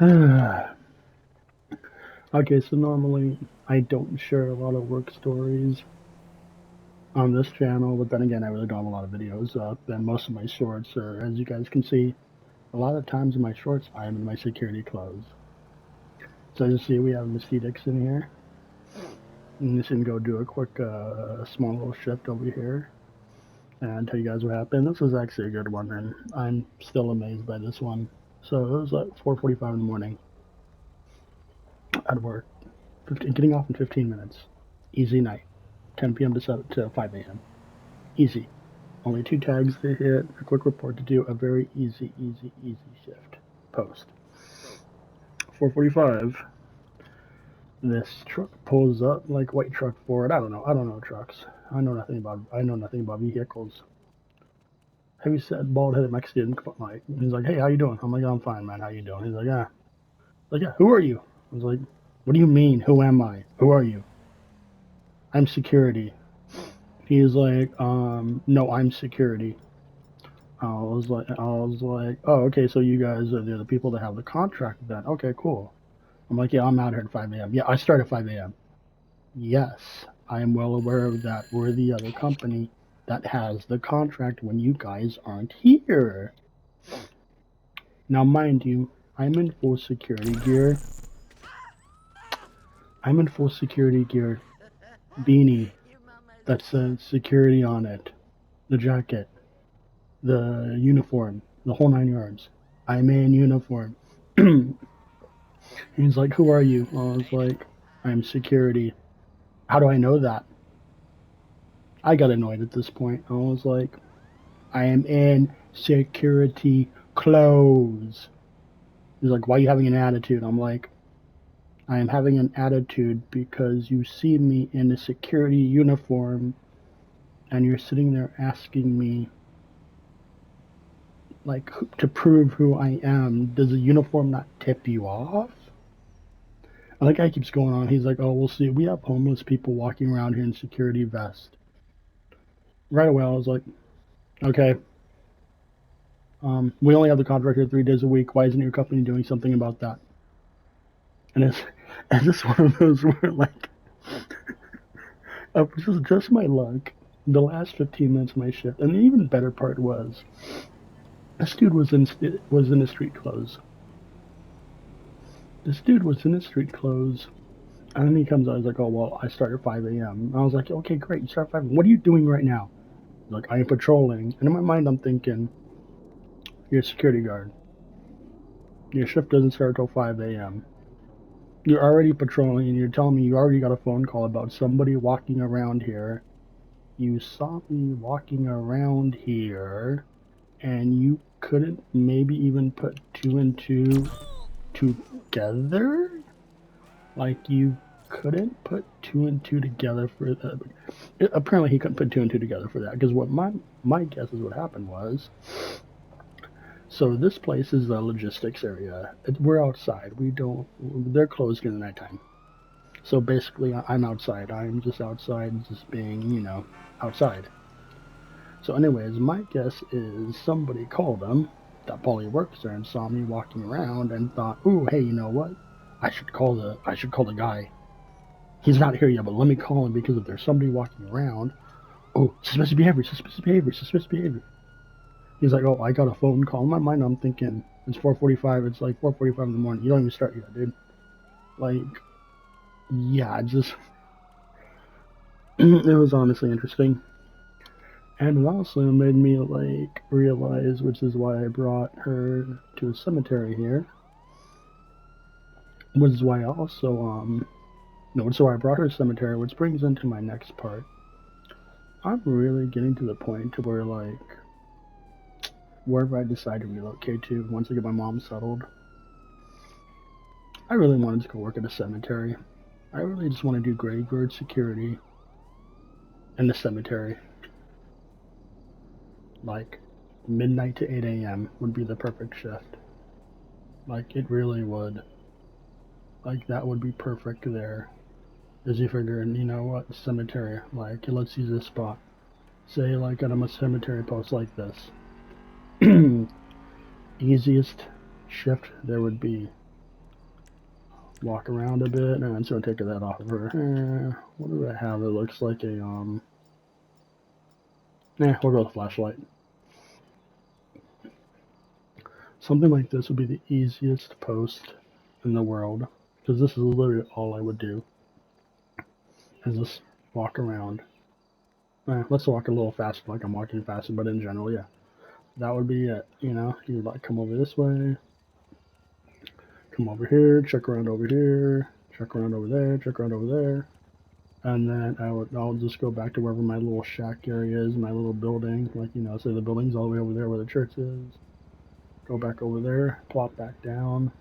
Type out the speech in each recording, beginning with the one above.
Okay, so normally I don't share a lot of work stories on this channel, but then again, I really don't have a lot of videos up, and most of my shorts are, as you guys can see, a lot of times in my shorts, I am in my security clothes. So as you see, we have Misty Dixon here. I'm just gonna go do a quick, small little shift over here and tell you guys what happened. This was actually a good one, and I'm still amazed by this one. So it was like 4:45 in the morning at work, getting off in 15 minutes. Easy night, 10 p.m. to 5 a.m. Easy. Only 2 tags to hit, a quick report to do, a very easy shift. Post. 4:45. This truck pulls up, like white truck Ford. I don't know trucks. I know nothing about vehicles. Heavy set, bald headed Mexican. Like, he's like, hey, how you doing? I'm like, I'm fine, man. How you doing? He's like, yeah. Like, yeah. Who are you? I was like, what do you mean? Who am I? Who are you? I'm security. He's like, no, I'm security. I was like, oh, okay, so you guys are the people that have the contract then. Okay, cool. I'm like, yeah, I'm out here at 5 a.m. Yeah, I start at 5 a.m. Yes, I am well aware of that. We're the other company that has the contract when you guys aren't here. Now, mind you, I'm in full security gear. I'm in full security gear. Beanie that says security on it. The jacket. The uniform. The whole 9 yards. I'm in uniform. He's like, who are you? I was like, I'm security. How do I know that? I got annoyed at this point. I was like, I am in security clothes. He's like, why are you having an attitude? I'm like, I am having an attitude because you see me in a security uniform and you're sitting there asking me, like, to prove who I am. Does the uniform not tip you off? And the guy keeps going on. He's like, oh, we'll see. We have homeless people walking around here in security vests. Right away, I was like, okay, we only have the contract here 3 days a week. Why isn't your company doing something about that? And it's just one of those where, like, just my luck. The last 15 minutes of my shift, and the even better part was, this dude was in his street clothes. This dude was in his street clothes, and then he comes out. He's like, "Oh well, I start at 5 a.m." I was like, "Okay, great. You start at 5. What are you doing right now?" He's like, "I am patrolling." And in my mind, I'm thinking, "You're a security guard. Your shift doesn't start until 5 a.m. You're already patrolling, and you're telling me you already got a phone call about somebody walking around here. You saw me walking around here, and you couldn't maybe even put two and two together? Like, you couldn't put two and two together for that. Apparently, he couldn't put two and two together for that, because what my guess is what happened was, so this place is the logistics area. We're outside. We don't. They're closed in the nighttime. So basically, I'm outside. I'm just outside, just being, outside. So, anyways, my guess is somebody called him that probably works there and saw me walking around and thought, "Ooh, hey, you know what? I should call the guy. He's not here yet, but let me call him because if there's somebody walking around, oh, suspicious behavior, suspicious behavior, suspicious behavior." He's like, "Oh, I got a phone call." In my mind, I'm thinking it's 4:45. It's like 4:45 in the morning. You don't even start yet, dude. Like, yeah, just it was honestly interesting. And it also made me like realize, which is why I brought her to a cemetery here. Which is why I also no, which is why I brought her to a cemetery, which brings into my next part. I'm really getting to the point to where, like, wherever I decide to relocate to, once I get my mom settled, I really wanted to go work at a cemetery. I really just want to do graveyard security in the cemetery. Like, midnight to 8 a.m. would be the perfect shift. Like, it really would. Like, that would be perfect there. As you figure, you know what, cemetery, like, let's use this spot. Say, like, at a cemetery post like this. Easiest shift there would be. walk around a bit, and it's gonna take that off of her. What do I have? It looks like a we'll go with a flashlight. Something like this would be the easiest post in the world, because this is literally all I would do. Is just walk around. Let's walk a little faster, like I'm walking faster, but in general, yeah. That would be it, you know? You'd like come over this way, come over here, check around over here, check around over there, check around over there. And then I'll just go back to wherever my little shack area is, my little building. Like, you know, say the building's all the way over there where the church is. Go back over there, plop back down,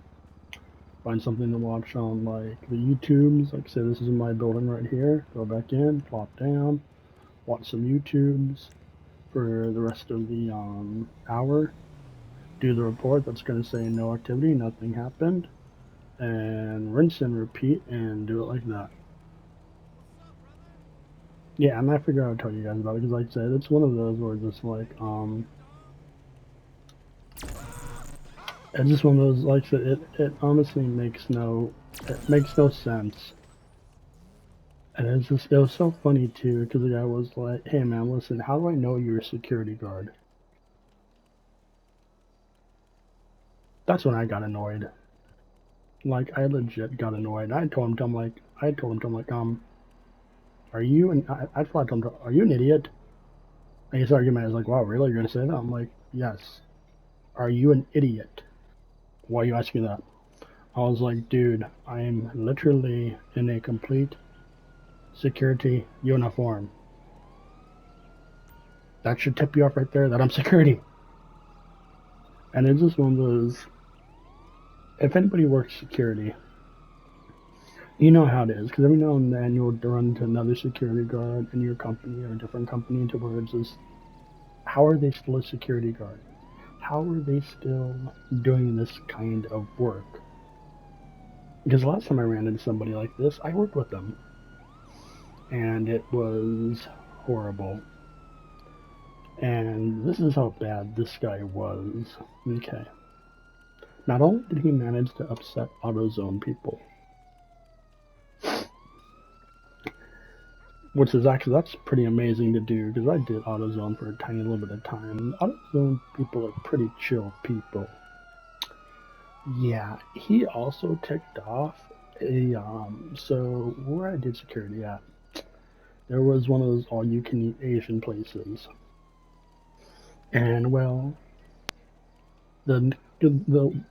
find something to watch on like the YouTubes. Like say this is my building right here. Go back in, plop down, watch some YouTubes for the rest of the hour. Do the report that's going to say no activity, nothing happened, and rinse and repeat and do it like that. Yeah, and I figured I would tell you guys about it because, like I said, it's one of those where just like it's just one of those, like I said, it honestly makes no sense. And it was so funny too, because the guy was like, hey man, listen, how do I know you're a security guard? That's when I got annoyed. Like, I legit got annoyed. I told him, are you an, I told him, are you an idiot? And his argument is like, wow, really? You're gonna say that? I'm like, yes. Are you an idiot? Why are you asking that? I was like, dude, I'm literally in a complete security uniform. That should tip you off right there that I'm security. And it's just one of those, if anybody works security, you know how it is, because every now and then you'll run to another security guard in your company or a different company to where it's just, how are they still a security guard? How are they still doing this kind of work? Because last time I ran into somebody like this, I worked with them. And it was horrible. And this is how bad this guy was. Okay. Not only did he manage to upset AutoZone people, which is actually, that's pretty amazing to do, because I did AutoZone for a tiny little bit of time. AutoZone people are pretty chill people. Yeah, he also ticked off a, so where I did security at, there was one of those all-you-can-eat Asian places. And, well, the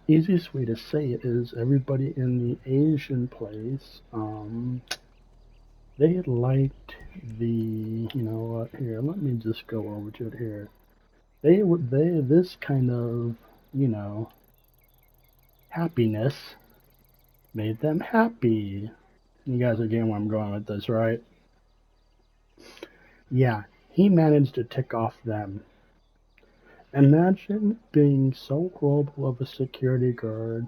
easiest way to say it is everybody in the Asian place, they liked the, you know what, here, let me just go over to it here. This kind of, you know, happiness made them happy. You guys are getting where I'm going with this, right? Yeah, he managed to tick off them. Imagine being so horrible of a security guard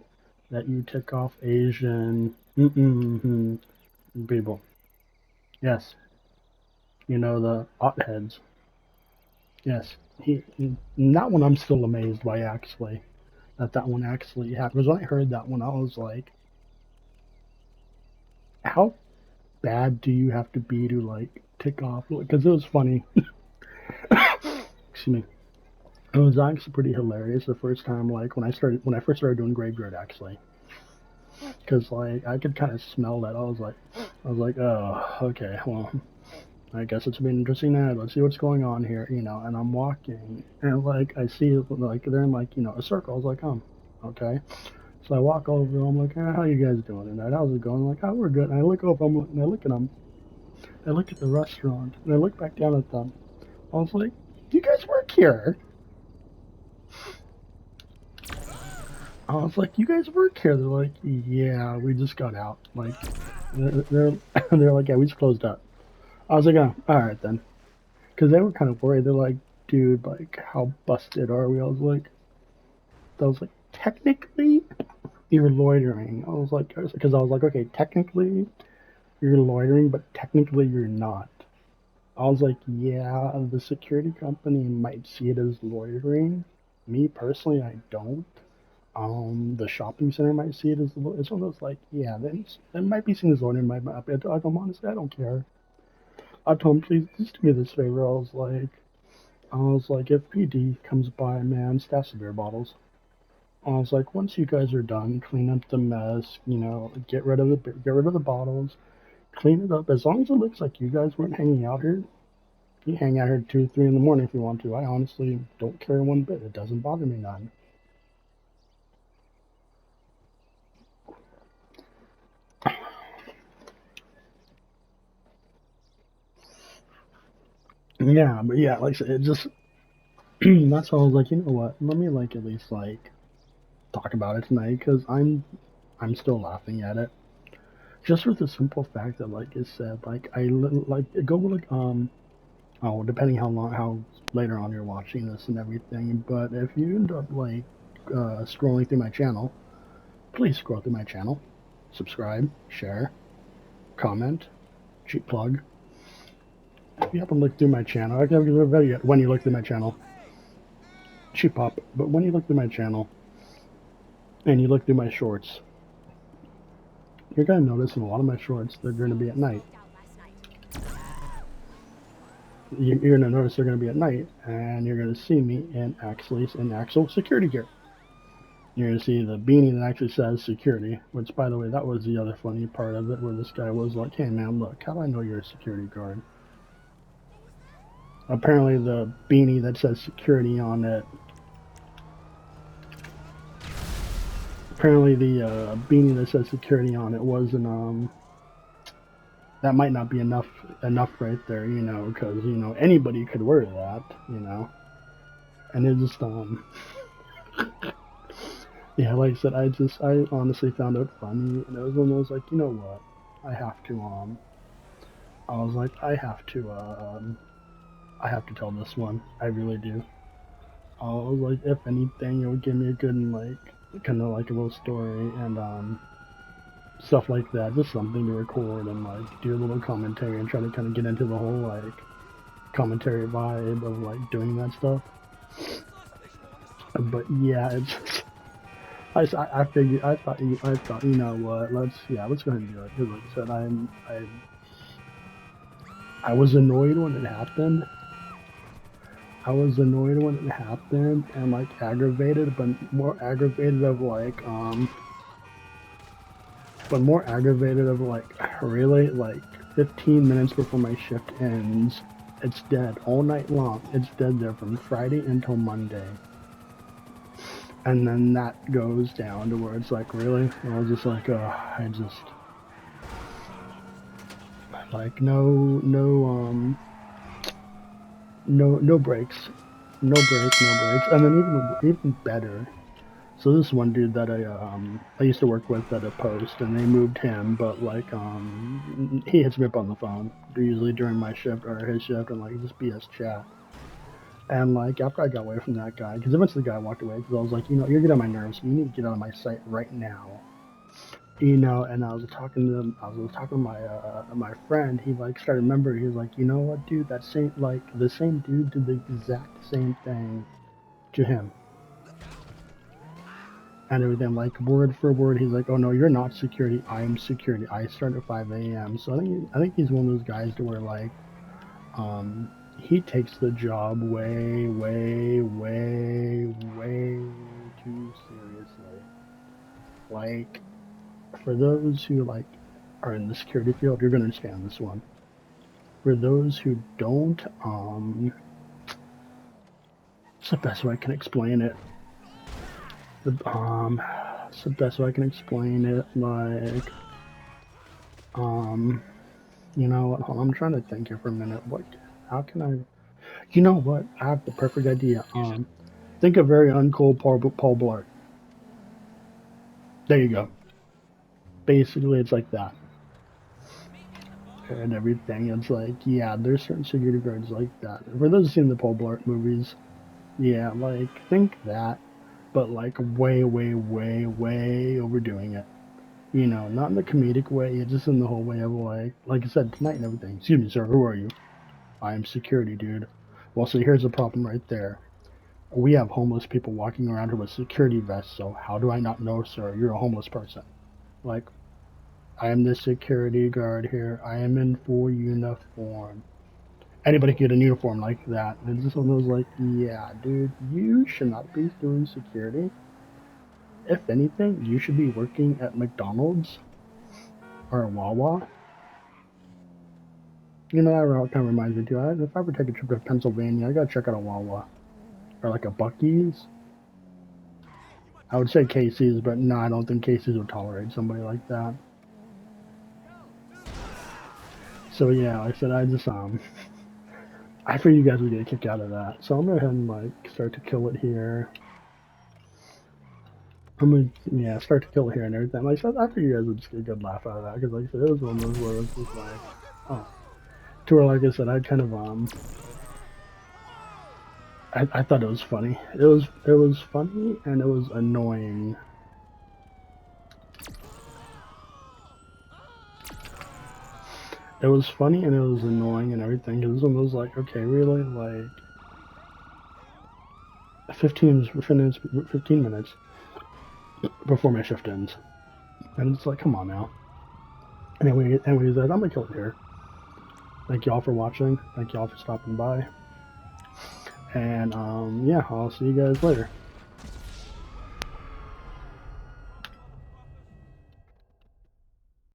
that you tick off Asian people. Yes, you know, the heads. Yes, that one I'm still amazed by, actually. That one actually happened. Because when I heard that one, I was like, how bad do you have to be to, like, tick off? Because it was funny. Excuse me. It was actually pretty hilarious the first time, like, when I first started doing graveyard, actually. Because, like, I could kind of smell that. I was like, oh, okay, well, I guess it's been interesting now. Let's see what's going on here, you know. And I'm walking, and like I see, like they're in like, you know, a circle. I was like, okay. So I walk over. I'm like, how you guys doing tonight? How's it going? Like, oh, we're good. And I look over. And I look at them. I look at the restaurant, and I look back down at them. I was like, do you guys work here? I was like, you guys work here? They're like, yeah, we just got out. Like, they're like, yeah, we just closed up. I was like, oh, all right then. Because they were kind of worried. They're like, dude, like, how busted are we? I was like, technically, you're loitering. Because I was like, okay, technically, you're loitering, but technically, you're not. I was like, yeah, the security company might see it as loitering. Me personally, I don't. The shopping center might see it as it's one of those like, yeah, then it might be seen as loading, might not be. I told him honestly, I don't care. I told him, please, just do me this favor. I was like, if PD comes by, man, stash the beer bottles. I was like, once you guys are done, clean up the mess. Get rid of the bottles, clean it up. As long as it looks like you guys weren't hanging out here, you hang out here 2, 3 in the morning if you want to. I honestly don't care one bit. It doesn't bother me none. Yeah, but yeah, like I said, it just that's why I was like, you know what? Let me like at least like talk about it tonight because I'm still laughing at it. Just for the simple fact that, like I said, like like go like oh, depending how later on you're watching this and everything. But if you end up like scrolling through my channel, please scroll through my channel, subscribe, share, comment, cheap plug. If you happen to look through my channel, I can give a video when you look through my channel, cheap pop. But when you look through my channel and you look through my shorts, you're gonna notice in a lot of my shorts they're gonna be at night. You're gonna notice they're gonna be at night, and you're gonna see me in actual security gear. You're gonna see the beanie that actually says security. Which, by the way, that was the other funny part of it, where this guy was like, "Hey man, look, how do I know you're a security guard?" Apparently, the beanie that says security on it. Apparently, the beanie that says security on it wasn't that might not be enough right there, because anybody could wear that, and it just yeah, like I said, I honestly found it funny, and it was one of those like, you know what, I have to I was like, I have to tell this one, I really do. I was like, if anything, it would give me a good like kind of like a little story and stuff like that, just something to record and like do a little commentary and try to kind of get into the whole like commentary vibe of like doing that stuff. But yeah, it's just, I figured I thought let's go ahead and do it because like I said I was annoyed when it happened. I was annoyed when it happened and like aggravated, but more aggravated of like really like 15 minutes before my shift ends. It's dead all night long. It's dead there from Friday until Monday. And then that goes down to where it's like, really? And I was just like, I just like no breaks, no breaks, and then even better. So this one dude that I used to work with at a post, and they moved him, but like he hits me up on the phone usually during my shift or his shift, and like just BS chat. And like after I got away from that guy, because eventually the guy walked away because I was like, you're getting on my nerves. You need to get out of my sight right now. And I was talking to my friend. He like started remembering. He was like, you know what, dude? The same dude did the exact same thing to him and everything. Like word for word, he's like, oh no, you're not security. I am security. I start at 5 a.m. So I think he's one of those guys to where like he takes the job way too seriously. Like for those who like are in the security field, you're gonna understand this one. For those who don't, it's the best way I can explain it. It's the best way I can explain it. Like, um, you know what? Hold on, I'm trying to think here for a minute. How can I? You know what? I have the perfect idea. Think of very uncool Paul Blart. There you go. Basically, it's like that. And everything. It's like, yeah, there's certain security guards like that. For those who've seen the Paul Blart movies, yeah, like think that, but like way overdoing it. Not in the comedic way, just in the whole way of like I said tonight and everything. Excuse me, sir. Who are you? I am security, dude. Well, so here's the problem right there. We have homeless people walking around here with security vests, so how do I not know, sir, you're a homeless person? Like, I am the security guard here. I am in full uniform. Anybody can get a uniform like that. And this one was like, yeah, dude, you should not be doing security. If anything, you should be working at McDonald's or a Wawa. You know, that kind of reminds me too. If I ever take a trip to Pennsylvania, I gotta check out a Wawa or like a Buc-ee's. I would say Casey's, but no, I don't think Casey's would tolerate somebody like that. So yeah, like I said, I figured you guys would get a kick out of that. So I'm gonna go ahead and like start to kill it here. I'm gonna, yeah, start to kill it here and everything. Like I said, I figured you guys would just get a good laugh out of that, because like I said, it was one of those where it was just like, oh. To where, like I said, I kind of, I thought it was funny. It was funny and it was annoying. It was funny and it was annoying and everything, because this one was like, okay, really, like 15 minutes before my shift ends, and it's like, come on now. Anyways, I'm gonna kill it here. Thank y'all for watching. Thank y'all for stopping by. And yeah, I'll see you guys later.